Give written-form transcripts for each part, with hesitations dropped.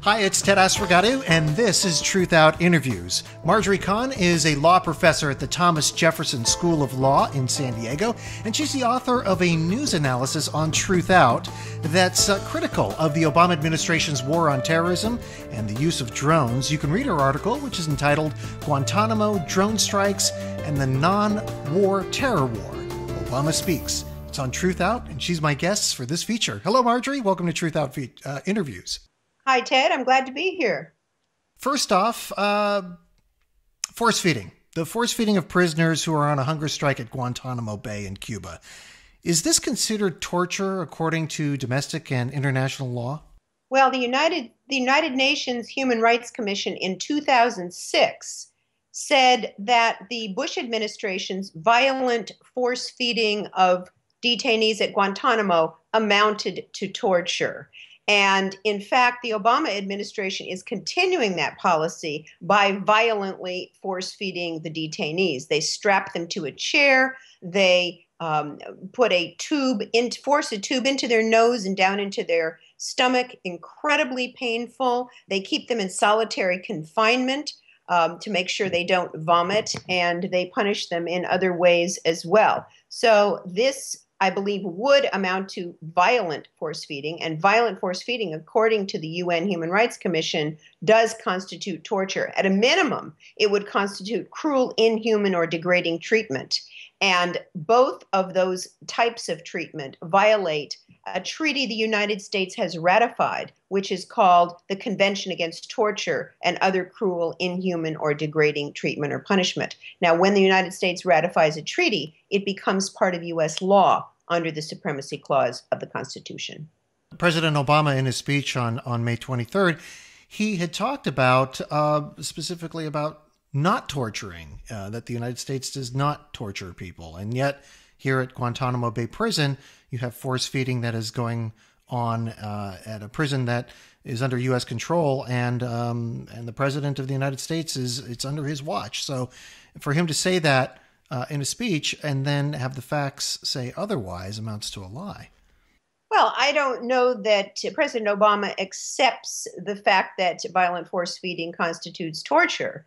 Hi, it's Ted Asregadoo, and this is Truthout Interviews. Marjorie Cohn is a law professor at the Thomas Jefferson School of Law in San Diego, and she's the author of a news analysis on Truthout that's critical of the Obama administration's war on terrorism and the use of drones. You can read her article, which is entitled Guantanamo, Drone Strikes, and the Non-War Terror War. Obama Speaks. It's on Truthout, and she's my guest for this feature. Hello, Marjorie. Welcome to Truthout Interviews. Hi, Ted. I'm glad to be here. First off, force feeding. The force feeding of prisoners who are on a hunger strike at Guantanamo Bay in Cuba. Is this considered torture according to domestic and international law? Well, the United Nations Human Rights Commission in 2006 said that the Bush administration's violent force feeding of detainees at Guantanamo amounted to torture. And in fact, the Obama administration is continuing that policy by violently force-feeding the detainees. They strap them to a chair, they force a tube into their nose and down into their stomach, incredibly painful. They keep them in solitary confinement to make sure they don't vomit, and they punish them in other ways as well. So this, I believe, would amount to violent force feeding, and violent force feeding, according to the UN Human Rights Commission, does constitute torture. At a minimum, it would constitute cruel, inhuman, or degrading treatment. And both of those types of treatment violate a treaty the United States has ratified, which is called the Convention Against Torture and Other Cruel, Inhuman, or Degrading Treatment or Punishment. Now, when the United States ratifies a treaty, it becomes part of U.S. law under the Supremacy Clause of the Constitution. President Obama, in his speech on May 23rd, he had talked about, specifically about not torturing, that the United States does not torture people. And yet, here at Guantanamo Bay Prison, you have force feeding that is going on at a prison that is under U.S. control, and the President of the United States it's under his watch. So for him to say that in a speech and then have the facts say otherwise amounts to a lie. Well, I don't know that President Obama accepts the fact that violent force feeding constitutes torture.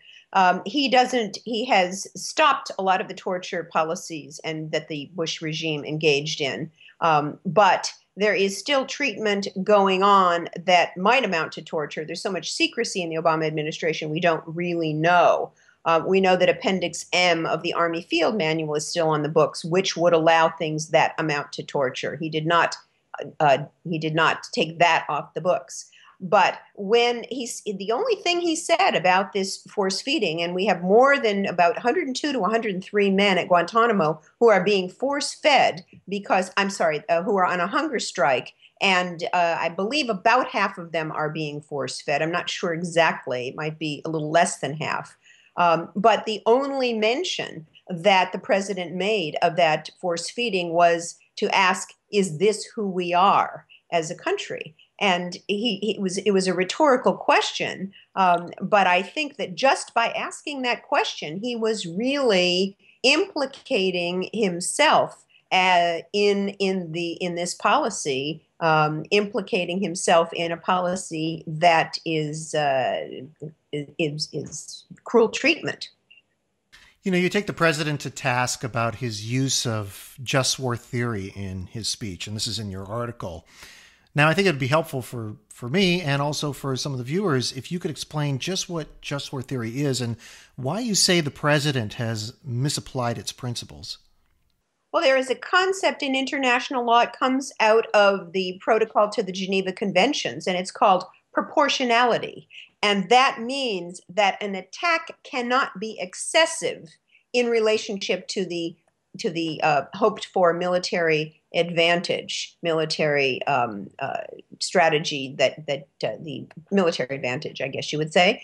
He has stopped a lot of the torture policies and that the Bush regime engaged in. But there is still treatment going on that might amount to torture. There's so much secrecy in the Obama administration, we don't really know. We know that Appendix M of the Army Field Manual is still on the books, which would allow things that amount to torture. He did not take that off the books. But the only thing he said about this force feeding, and we have more than about 102 to 103 men at Guantanamo who are being force fed who are on a hunger strike. And I believe about half of them are being force fed. I'm not sure exactly. It might be a little less than half. But the only mention that the president made of that force feeding was to ask, is this who we are as a country? And it was a rhetorical question, but I think that just by asking that question, he was really implicating himself in this policy, implicating himself in a policy that is cruel treatment. You know, you take the president to task about his use of just war theory in his speech, and this is in your article. Now, I think it'd be helpful for me and also for some of the viewers if you could explain just what just war theory is and why you say the president has misapplied its principles. Well, there is a concept in international law. It comes out of the protocol to the Geneva Conventions, and it's called proportionality. And that means that an attack cannot be excessive in relationship to the hoped for military advantage, military strategy, the military advantage, I guess you would say.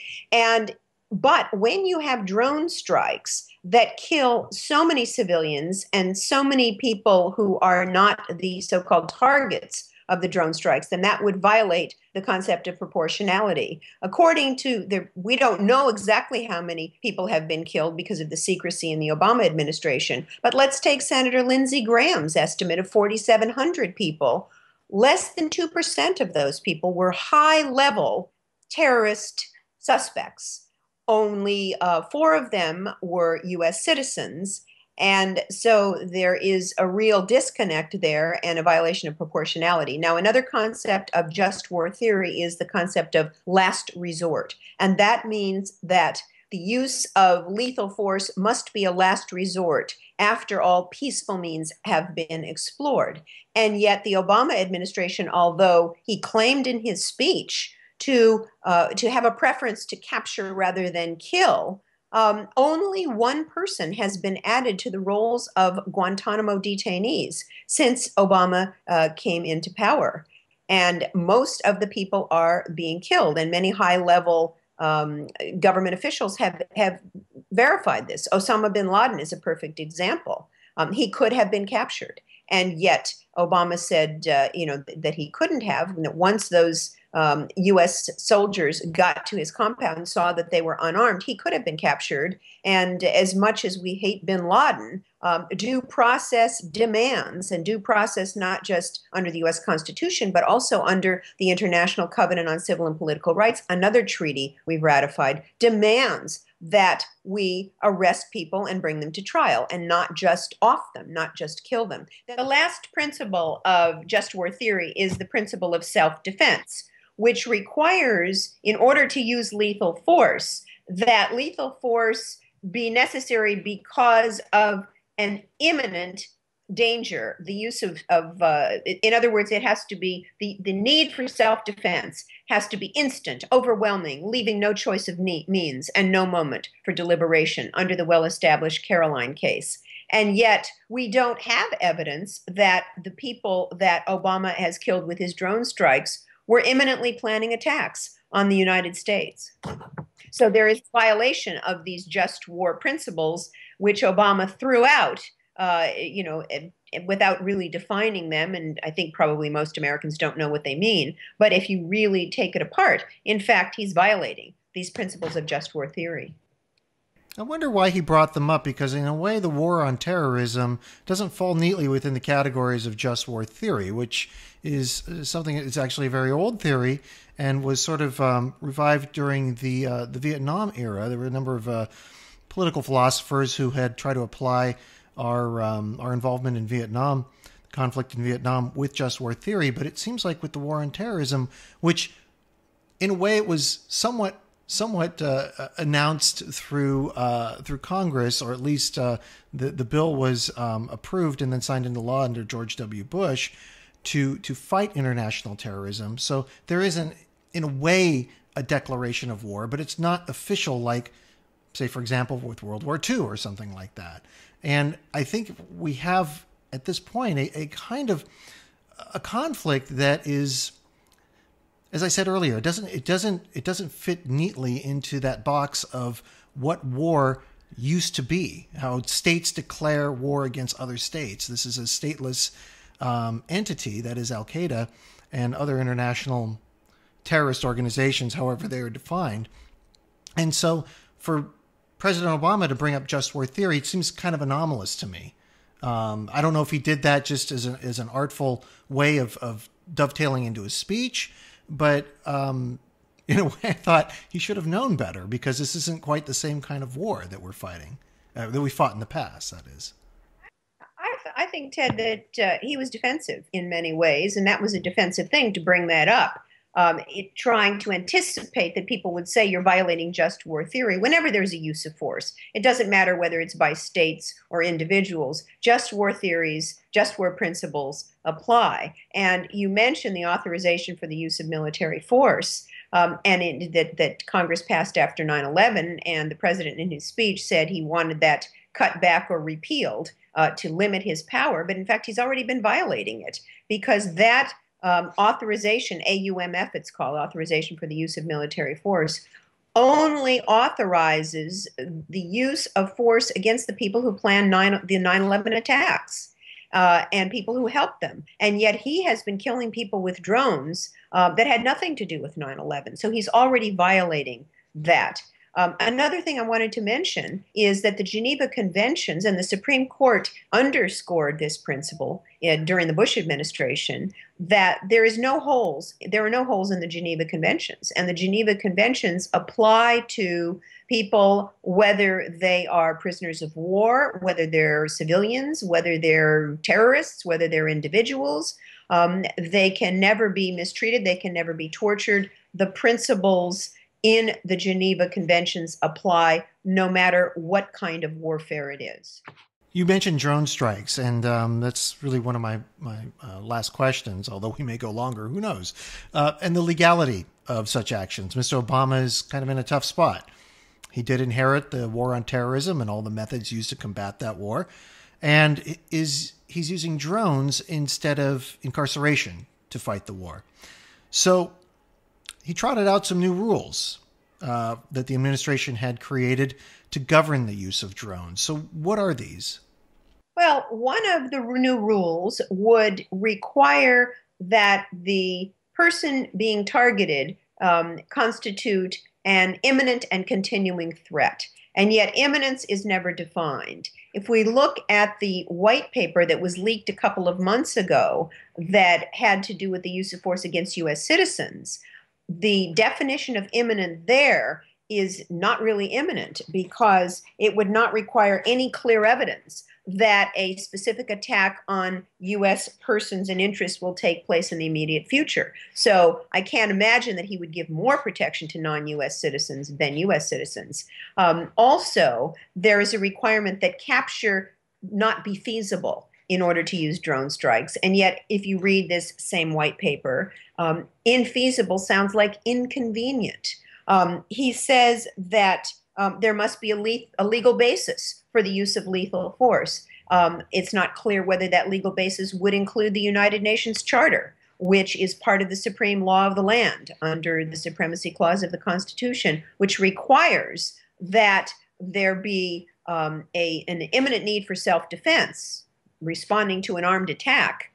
But when you have drone strikes that kill so many civilians and so many people who are not the so-called targets of the drone strikes, then that would violate the concept of proportionality. According to we don't know exactly how many people have been killed because of the secrecy in the Obama administration, but let's take Senator Lindsey Graham's estimate of 4,700 people. Less than 2% of those people were high-level terrorist suspects. Only 4 of them were U.S. citizens. And so there is a real disconnect there and a violation of proportionality. Now, another concept of just war theory is the concept of last resort. And that means that the use of lethal force must be a last resort after all peaceful means have been explored. And yet the Obama administration, although he claimed in his speech to have a preference to capture rather than kill, only 1 person has been added to the rolls of Guantanamo detainees since Obama came into power. And most of the people are being killed, and many high-level government officials have verified this. Osama bin Laden is a perfect example. He could have been captured, and yet Obama said, that he couldn't have. And that once those U.S. soldiers got to his compound and saw that they were unarmed, he could have been captured. And as much as we hate bin Laden, due process demands, and due process not just under the U.S. Constitution, but also under the International Covenant on Civil and Political Rights, another treaty we've ratified, demands that we arrest people and bring them to trial and not just off them, not just kill them. The last principle of just war theory is the principle of self-defense, which requires, in order to use lethal force, that lethal force be necessary because of an imminent danger. The use of in other words, it has to be, the need for self-defense has to be instant, overwhelming, leaving no choice of means and no moment for deliberation under the well-established Caroline case. And yet we don't have evidence that the people that Obama has killed with his drone strikes were imminently planning attacks on the United States. So there is violation of these just war principles, which Obama threw out, without really defining them. And I think probably most Americans don't know what they mean. But if you really take it apart, in fact, he's violating these principles of just war theory. I wonder why he brought them up, because in a way the war on terrorism doesn't fall neatly within the categories of just war theory, which is something that's actually a very old theory and was sort of revived during the Vietnam era. There were a number of political philosophers who had tried to apply our involvement in Vietnam, conflict in Vietnam, with just war theory. But it seems like with the war on terrorism, which in a way it was somewhat announced through Congress, or at least the bill was approved and then signed into law under George W. Bush to fight international terrorism. So there is in a way a declaration of war, but it's not official like, say, for example, with World War II or something like that. And I think we have at this point a kind of a conflict that is, as I said earlier, it doesn't fit neatly into that box of what war used to be, how states declare war against other states. This is a stateless entity, that is Al Qaeda and other international terrorist organizations, however they are defined. And so for President Obama to bring up just war theory, it seems kind of anomalous to me. I don't know if he did that just as an artful way of dovetailing into his speech, but in a way I thought he should have known better, because this isn't quite the same kind of war that we're fighting, that we fought in the past, that is. I think, Ted, that he was defensive in many ways, and that was a defensive thing to bring that up. Trying to anticipate that people would say you're violating just war theory whenever there's a use of force. It doesn't matter whether it's by states or individuals. Just war theories, just war principles apply. And you mentioned the authorization for the use of military force, that Congress passed after 9/11, and the president in his speech said he wanted that cut back or repealed to limit his power. But in fact, he's already been violating it, because that authorization, AUMF it's called, authorization for the use of military force, only authorizes the use of force against the people who planned the 9/11 attacks and people who helped them. And yet he has been killing people with drones that had nothing to do with 9/11. So he's already violating that. Another thing I wanted to mention is that the Geneva Conventions and the Supreme Court underscored this principle during the Bush administration that there are no holes in the Geneva Conventions, and the Geneva Conventions apply to people whether they are prisoners of war, whether they're civilians, whether they're terrorists, whether they're individuals. They can never be mistreated. They can never be tortured. The principles in the Geneva Conventions apply no matter what kind of warfare it is. You mentioned drone strikes, and that's really one of my last questions, although we may go longer, who knows, and the legality of such actions. Mr. Obama is kind of in a tough spot. He did inherit the war on terrorism and all the methods used to combat that war, and he's using drones instead of incarceration to fight the war. So he trotted out some new rules that the administration had created to govern the use of drones. So what are these? Well, one of the new rules would require that the person being targeted constitute an imminent and continuing threat. And yet imminence is never defined. If we look at the white paper that was leaked a couple of months ago that had to do with the use of force against U.S. citizens, the definition of imminent there is not really imminent because it would not require any clear evidence that a specific attack on U.S. persons and interests will take place in the immediate future. So I can't imagine that he would give more protection to non-U.S. citizens than U.S. citizens. Also, there is a requirement that capture not be feasible in order to use drone strikes. And yet, if you read this same white paper, infeasible sounds like inconvenient. He says that there must be a legal basis for the use of lethal force. It's not clear whether that legal basis would include the United Nations Charter, which is part of the supreme law of the land under the Supremacy Clause of the Constitution, which requires that there be an imminent need for self-defense, responding to an armed attack,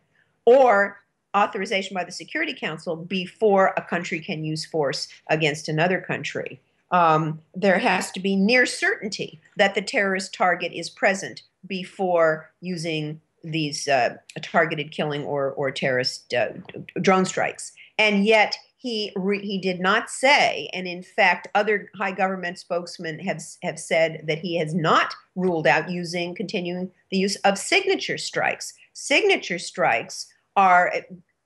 or authorization by the Security Council before a country can use force against another country. There has to be near certainty that the terrorist target is present before using these targeted killing or terrorist drone strikes. And yet he did not say, and in fact, other high government spokesmen have said that he has not ruled out continuing the use of signature strikes. Signature strikes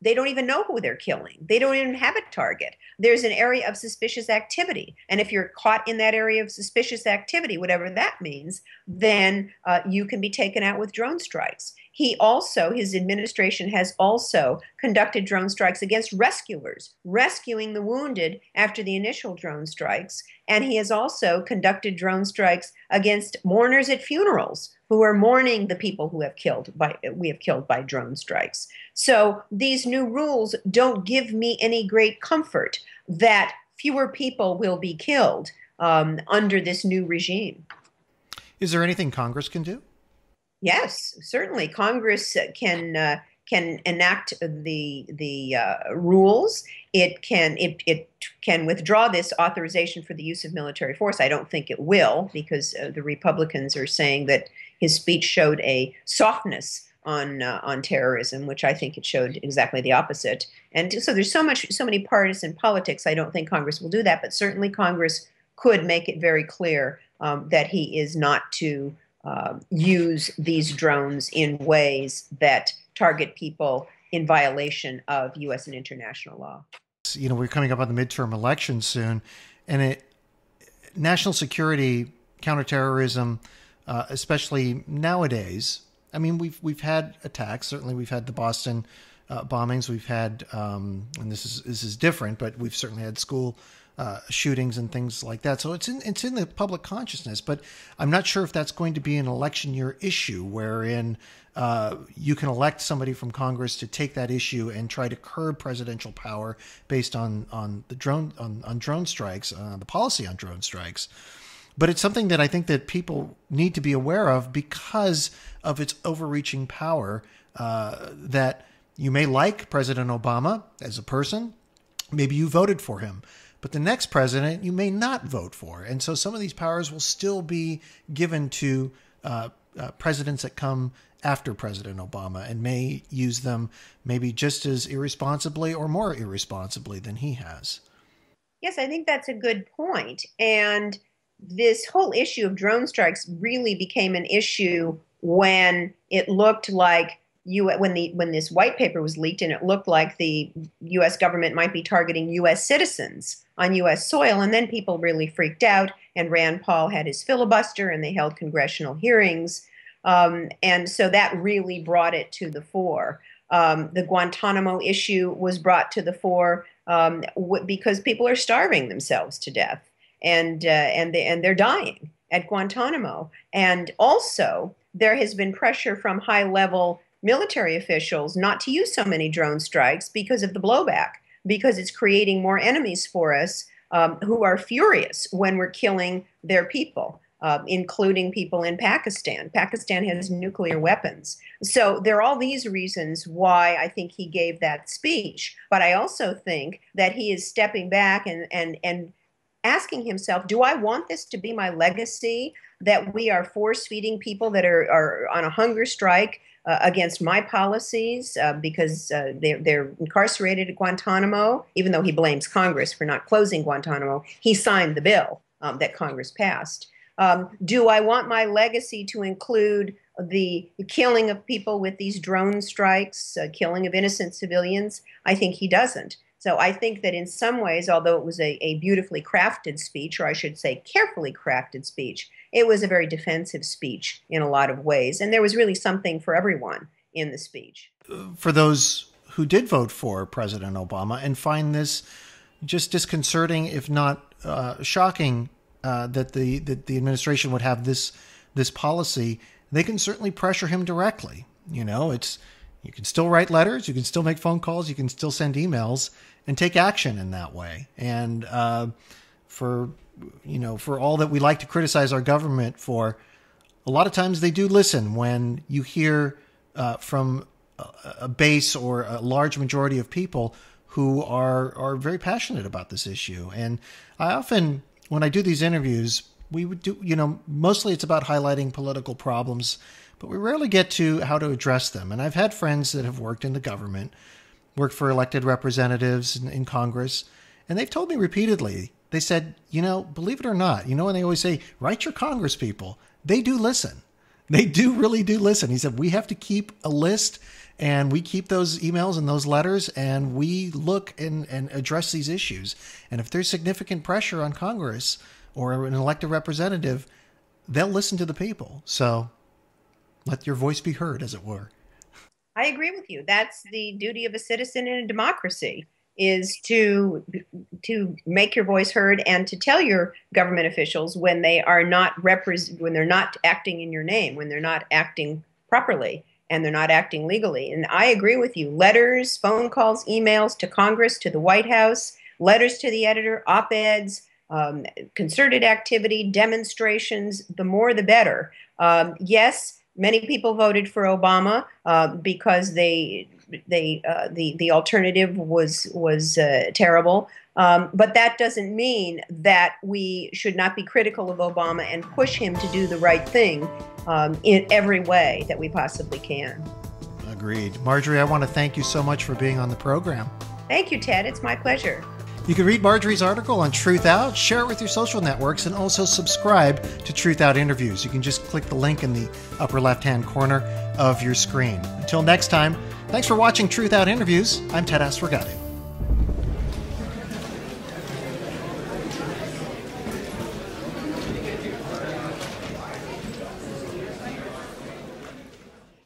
they don't even know who they're killing. They don't even have a target. There's an area of suspicious activity. And if you're caught in that area of suspicious activity, whatever that means, then you can be taken out with drone strikes. His administration has also conducted drone strikes against rescuers, rescuing the wounded after the initial drone strikes. And he has also conducted drone strikes against mourners at funerals who are mourning the people we have killed by drone strikes. So these new rules don't give me any great comfort that fewer people will be killed under this new regime. Is there anything Congress can do? Yes, certainly. Congress can enact the rules. It can withdraw this authorization for the use of military force. I don't think it will, because the Republicans are saying that his speech showed a softness on terrorism, which I think it showed exactly the opposite. And so there's so many partisan politics. I don't think Congress will do that, but certainly Congress could make it very clear that he is not to use these drones in ways that target people in violation of U.S. and international law. You know, we're coming up on the midterm elections soon, and national security, counterterrorism, especially nowadays. I mean, we've had attacks. Certainly, we've had the Boston bombings. We've had, and this is different, but we've certainly had school shootings and things like that. So it's in the public consciousness, but I'm not sure if that's going to be an election year issue wherein you can elect somebody from Congress to take that issue and try to curb presidential power based on the drone strikes, the policy on drone strikes. But it's something that I think that people need to be aware of because of its overreaching power, that you may like President Obama as a person. Maybe you voted for him. but the next president you may not vote for. And so some of these powers will still be given to presidents that come after President Obama and may use them maybe just as irresponsibly or more irresponsibly than he has. Yes, I think that's a good point. And this whole issue of drone strikes really became an issue when it looked like when this white paper was leaked, and it looked like the U.S. government might be targeting U.S. citizens on U.S. soil, and then people really freaked out, and Rand Paul had his filibuster, and they held congressional hearings, and so that really brought it to the fore. The Guantanamo issue was brought to the fore because people are starving themselves to death, and they're dying at Guantanamo, and also there has been pressure from high-level military officials not to use so many drone strikes because of the blowback, because it's creating more enemies for us who are furious when we're killing their people, including people in Pakistan. Pakistan has nuclear weapons. So there are all these reasons why I think he gave that speech. But I also think that he is stepping back and asking himself, do I want this to be my legacy, that we are force-feeding people that are on a hunger strike against my policies because they're incarcerated at Guantanamo, even though he blames Congress for not closing Guantanamo. He signed the bill that Congress passed. Do I want my legacy to include the killing of people with these drone strikes, killing of innocent civilians? I think he doesn't. So I think that in some ways, although it was a beautifully crafted speech, or I should say carefully crafted speech, it was a very defensive speech in a lot of ways. And there was really something for everyone in the speech. For those who did vote for President Obama and find this just disconcerting, if not shocking, that the administration would have this policy, they can certainly pressure him directly. You know, you can still write letters, you can still make phone calls, you can still send emails and take action in that way. And for all that we like to criticize our government for, a lot of times they do listen when you hear from a base or a large majority of people who are very passionate about this issue. And I often, when I do these interviews, we would do, mostly it's about highlighting political problems, but we rarely get to how to address them. And I've had friends that have worked in the government, worked for elected representatives in Congress, and they've told me repeatedly, they said, believe it or not, and they always say, write your Congress people. They do listen. They really do listen. He said, we have to keep a list, and we keep those emails and those letters, and we look and address these issues. And if there's significant pressure on Congress or an elected representative, they'll listen to the people. So let your voice be heard, as it were. I agree with you. That's the duty of a citizen in a democracy, is to make your voice heard and to tell your government officials when they are not when they're not acting in your name, when they're not acting properly and they're not acting legally. And I agree with you. Letters, phone calls, emails to Congress, to the White House, letters to the editor, op-eds, concerted activity, demonstrations, the more the better. Yes, many people voted for Obama because the alternative was terrible. But that doesn't mean that we should not be critical of Obama and push him to do the right thing in every way that we possibly can. Agreed. Marjorie, I want to thank you so much for being on the program. Thank you, Ted. It's my pleasure. You can read Marjorie's article on Truthout, share it with your social networks, and also subscribe to Truthout Interviews. You can just click the link in the upper left-hand corner of your screen. Until next time, thanks for watching Truthout Interviews. I'm Ted Asregadoo.